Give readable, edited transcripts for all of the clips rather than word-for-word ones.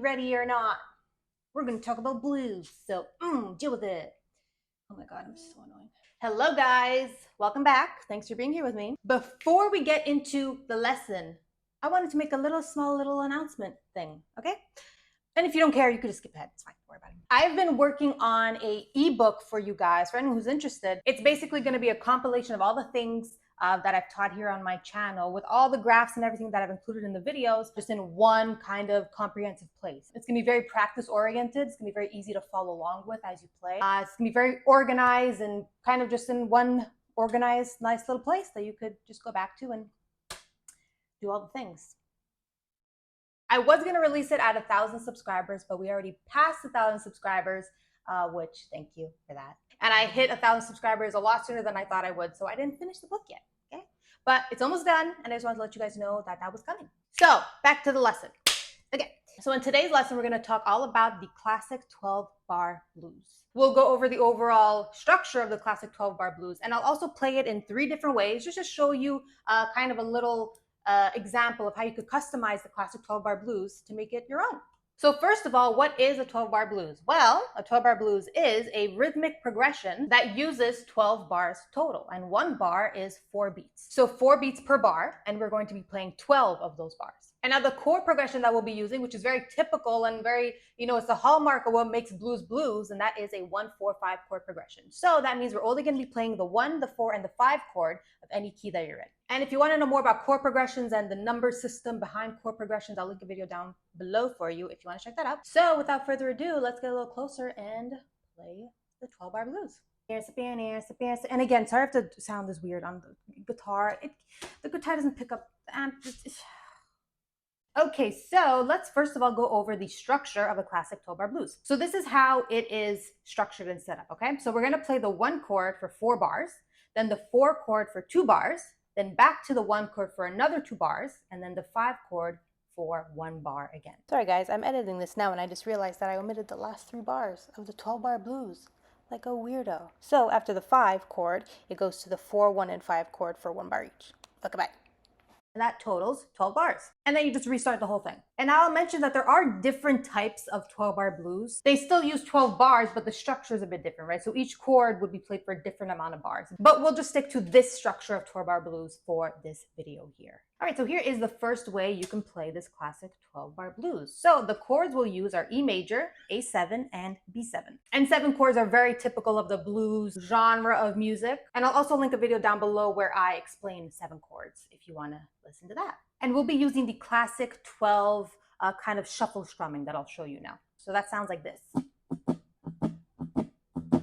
Ready or not, we're going to talk about blues. So, deal with it. Oh my God, I'm so annoying. Hello guys, welcome back. Thanks for being here with me. Before we get into the lesson, I wanted to make a small little announcement thing, okay? And if you don't care, you could just skip ahead. It's fine. Don't worry about it. I've been working on an ebook for you guys, for anyone who's interested. It's basically going to be a compilation of all the things that I've taught here on my channel, with all the graphs and everything that I've included in the videos, just in one kind of comprehensive place. It's going to be very practice oriented. It's going to be very easy to follow along with as you play. It's going to be very organized and kind of just in one organized, nice little place that you could just go back to and do all the things. I was going to release it at 1,000 subscribers, but we already passed 1,000 subscribers, which thank you for that. And I hit 1,000 subscribers a lot sooner than I thought I would, so I didn't finish the book yet, okay? But it's almost done, and I just wanted to let you guys know that that was coming. So back to the lesson. Okay, so in today's lesson, we're going to talk all about the classic 12-bar blues. We'll go over the overall structure of the classic 12-bar blues, and I'll also play it in 3 different ways, just to show you kind of a little example of how you could customize the classic 12-bar blues to make it your own. So first of all, what is a 12-bar blues? Well, a 12-bar blues is a rhythmic progression that uses 12 bars total, and 1 bar is 4 beats. So 4 beats per bar, and we're going to be playing 12 of those bars. And now the chord progression that we'll be using, which is very typical and very, it's the hallmark of what makes blues blues, and that is a 1-4-5 chord progression. So that means we're only going to be playing the 1, the 4, and the 5 chord of any key that you're in. And if you want to know more about chord progressions and the number system behind chord progressions, I'll link a video down below for you if you want to check that out. So without further ado, let's get a little closer and play the 12-bar blues. And again, sorry if the sound is weird on the guitar. The guitar doesn't pick up the amp. Okay, so let's first of all go over the structure of a classic 12-bar blues. So this is how it is structured and set up, okay? So we're going to play the 1 chord for 4 bars, then the 4 chord for 2 bars, then back to the 1 chord for another 2 bars, and then the 5 chord for 1 bar again. Sorry guys, I'm editing this now and I just realized that I omitted the last 3 bars of the 12-bar blues, like a weirdo. So after the 5 chord, it goes to the 4, 1, and 5 chord for 1 bar each. Look at that. And that totals 12 bars. And then you just restart the whole thing. And I'll mention that there are different types of 12-bar blues. They still use 12 bars, but the structure is a bit different, right? So each chord would be played for a different amount of bars. But we'll just stick to this structure of 12-bar blues for this video here. All right, so here is the first way you can play this classic 12-bar blues. So the chords we'll use are E major, A7, and B7. And 7 chords are very typical of the blues genre of music. And I'll also link a video down below where I explain 7 chords if you want to listen to that. And we'll be using the classic 12 kind of shuffle strumming that I'll show you now. So that sounds like this.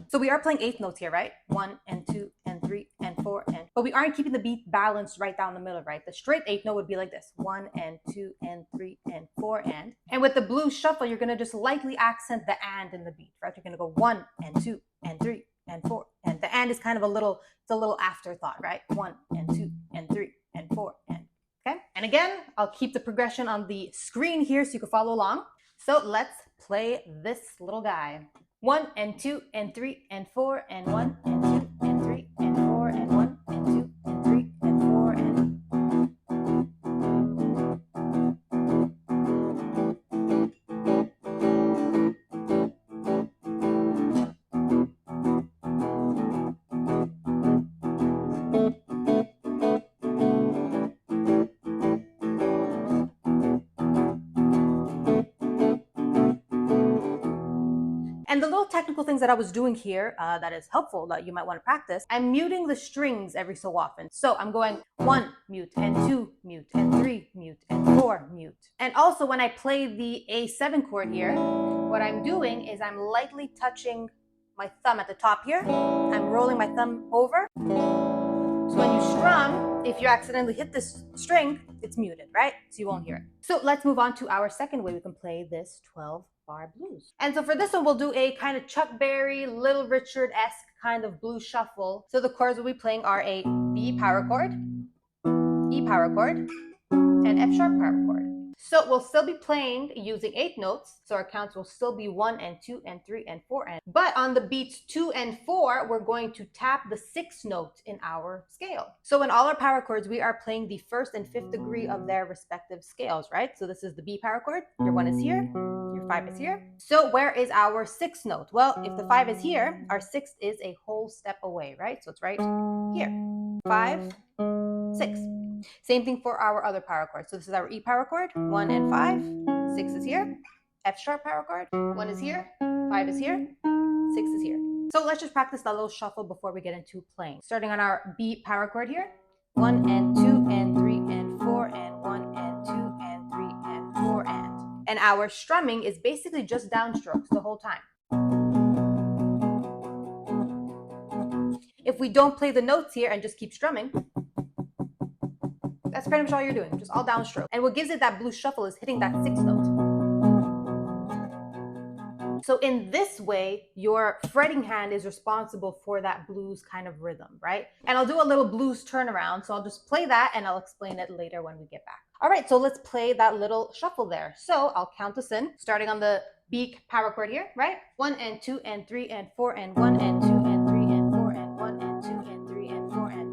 So we are playing 8th notes here, right? 1 and 2 and 3 and 4 but we aren't keeping the beat balanced right down the middle, right? The straight 8th note would be like this: 1 and 2 and 3 and 4 and with the blues shuffle, you're gonna just lightly accent the and in the beat, right? You're gonna go 1 and 2 and 3 and 4, and the and is kind of it's a little afterthought, right? 1 and 2 and 3 and 4 and okay. And again, I'll keep the progression on the screen here so you can follow along. So let's play this little guy. 1 and 2 and 3 and 4 and 1 and 2 and 3 and 4 and 1 and 2 and 3 and 4 and And the little technical things that I was doing here that is helpful, that you might want to practice, I'm muting the strings every so often. So I'm going 1 mute and 2 mute and 3 mute and 4 mute. And also when I play the A7 chord here, what I'm doing is I'm lightly touching my thumb at the top here. I'm rolling my thumb over. So when you strum, if you accidentally hit this string, it's muted, right? So you won't hear it. So let's move on to our second way we can play this 12-bar blues. And so for this one, we'll do a kind of Chuck Berry, Little Richard-esque kind of blues shuffle. So the chords we'll be playing are a B power chord, E power chord, and F sharp power chord. So we'll still be playing using 8 notes. So our counts will still be 1 and 2 and 3 and 4 and. But on the beats 2 and 4, we're going to tap the 6th note in our scale. So in all our power chords, we are playing the 1st and 5th degree of their respective scales, right? So this is the B power chord. Your 1 is here. Your 5 is here. So where is our 6th note? Well, if the 5 is here, our 6th is a whole step away, right? So it's right here. 5, 6. Same thing for our other power chords. So this is our E power chord, 1 and 5, 6 is here. F sharp power chord, 1 is here, 5 is here, 6 is here. So let's just practice that little shuffle before we get into playing. Starting on our B power chord here, 1 and 2 and 3 and 4 and 1 and 2 and 3 and 4 and. And our strumming is basically just downstrokes the whole time. If we don't play the notes here and just keep strumming, that's pretty much all you're doing, just all downstroke. And what gives it that blues shuffle is hitting that 6th note. So in this way, your fretting hand is responsible for that blues kind of rhythm, right? And I'll do a little blues turnaround, so I'll just play that and I'll explain it later when we get back. All right, so let's play that little shuffle there. So I'll count us in, starting on the B power chord here, right? 1 and 2 and 3 and 4 and 1 and 2 and 3 and 4 and 1 and 2 and 3 and 4 and.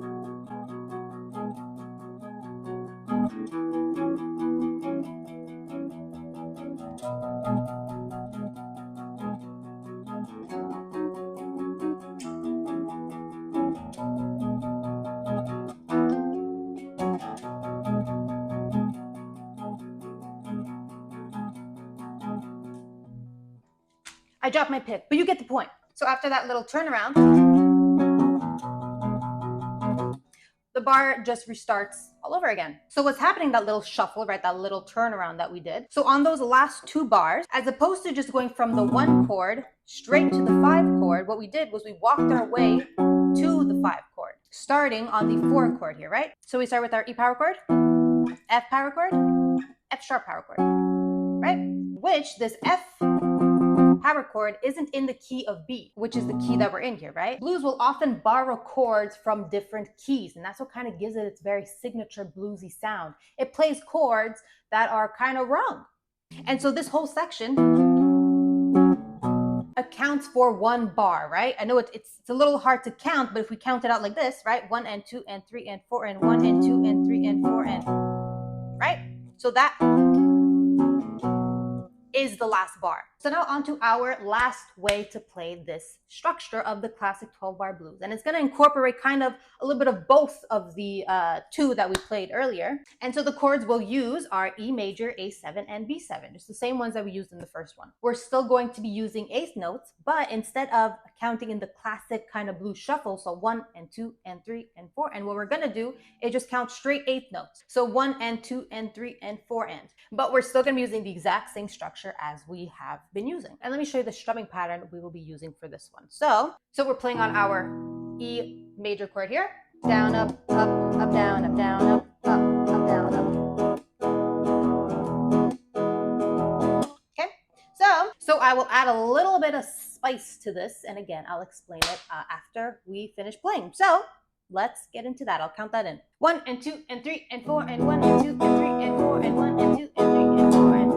I dropped my pick, but you get the point. So after that little turnaround, the bar just restarts all over again. So what's happening, that little shuffle, right, that little turnaround that we did. So on those last 2 bars, as opposed to just going from the 1 chord straight to the 5 chord, what we did was we walked our way to the 5 chord, starting on the 4 chord here, right? So we start with our E power chord, F power chord, F sharp power chord, right? Which this F power chord isn't in the key of B, which is the key that we're in here, right? Blues will often borrow chords from different keys, and that's what kind of gives it its very signature bluesy sound. It plays chords that are kind of wrong. And so this whole section accounts for 1 bar, right? I know it's a little hard to count, but if we count it out like this, right? 1 and 2 and 3 and 4 and 1 and 2 and 3 and 4 and, right? So that is the last bar. So now on to our last way to play this structure of the classic 12-bar blues. And it's going to incorporate kind of a little bit of both of the 2 that we played earlier. And so the chords we'll use are E major, A7, and B7, just the same ones that we used in the first one. We're still going to be using 8th notes, but instead of counting in the classic kind of blues shuffle, so 1 and 2 and 3 and 4, and what we're going to do is just count straight 8th notes. So 1 and 2 and 3 and 4 and. But we're still going to be using the exact same structure as we have been using. And let me show you the strumming pattern we will be using for this one. So we're playing on our E major chord here. Down, up, down, up, down, up, down, up. Okay, so I will add a little bit of spice to this. And again, I'll explain it after we finish playing. So let's get into that. I'll count that in. 1 and 2 and 3 and 4 and 1 and 2 and 3 and 4 and 1 and 2 and 3 and 4 and.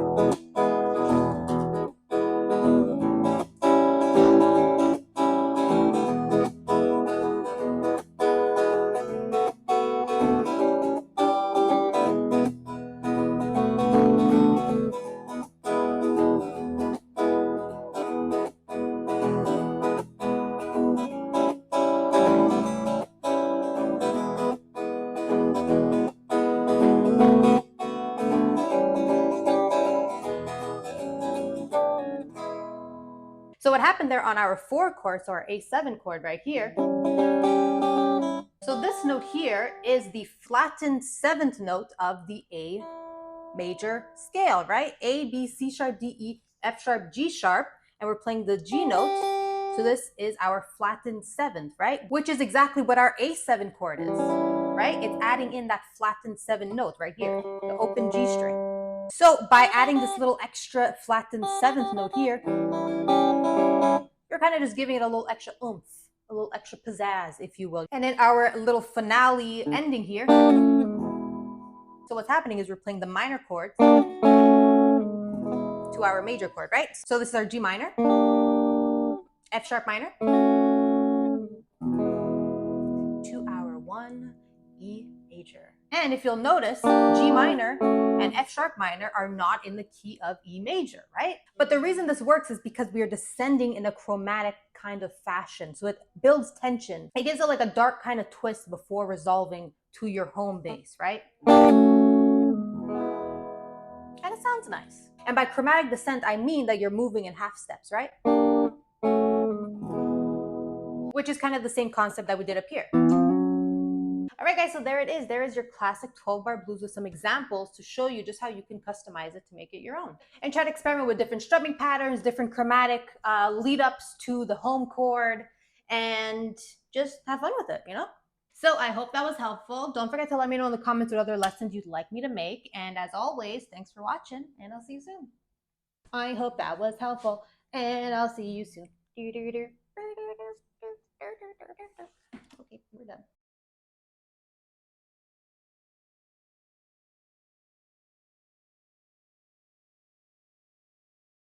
So what happened there on our 4 chord, so our A7 chord right here. So this note here is the flattened 7th note of the A major scale, right? A, B, C sharp, D, E, F sharp, G sharp, and we're playing the G note. So this is our flattened 7th, right? Which is exactly what our A7 chord is, right? It's adding in that flattened 7 note right here, the open G string. So by adding this little extra flattened 7th note here, you're kind of just giving it a little extra oomph, a little extra pizzazz, if you will. And then our little finale ending here So what's happening is we're playing the minor chords to our major chord, right? So this is our G minor, F sharp minor, to our 1 E major. And if you'll notice, G minor and F sharp minor are not in the key of E major, right? But the reason this works is because we are descending in a chromatic kind of fashion. So it builds tension. It gives it like a dark kind of twist before resolving to your home bass, right? And it sounds nice. And by chromatic descent, I mean that you're moving in half steps, right? Which is kind of the same concept that we did up here. All right, guys, so there it is. There is your classic 12-bar blues with some examples to show you just how you can customize it to make it your own. And try to experiment with different strumming patterns, different chromatic lead-ups to the home chord, and just have fun with it, you know? So I hope that was helpful. Don't forget to let me know in the comments what other lessons you'd like me to make. And as always, thanks for watching, and I'll see you soon. I hope that was helpful, and I'll see you soon. Okay, we're done.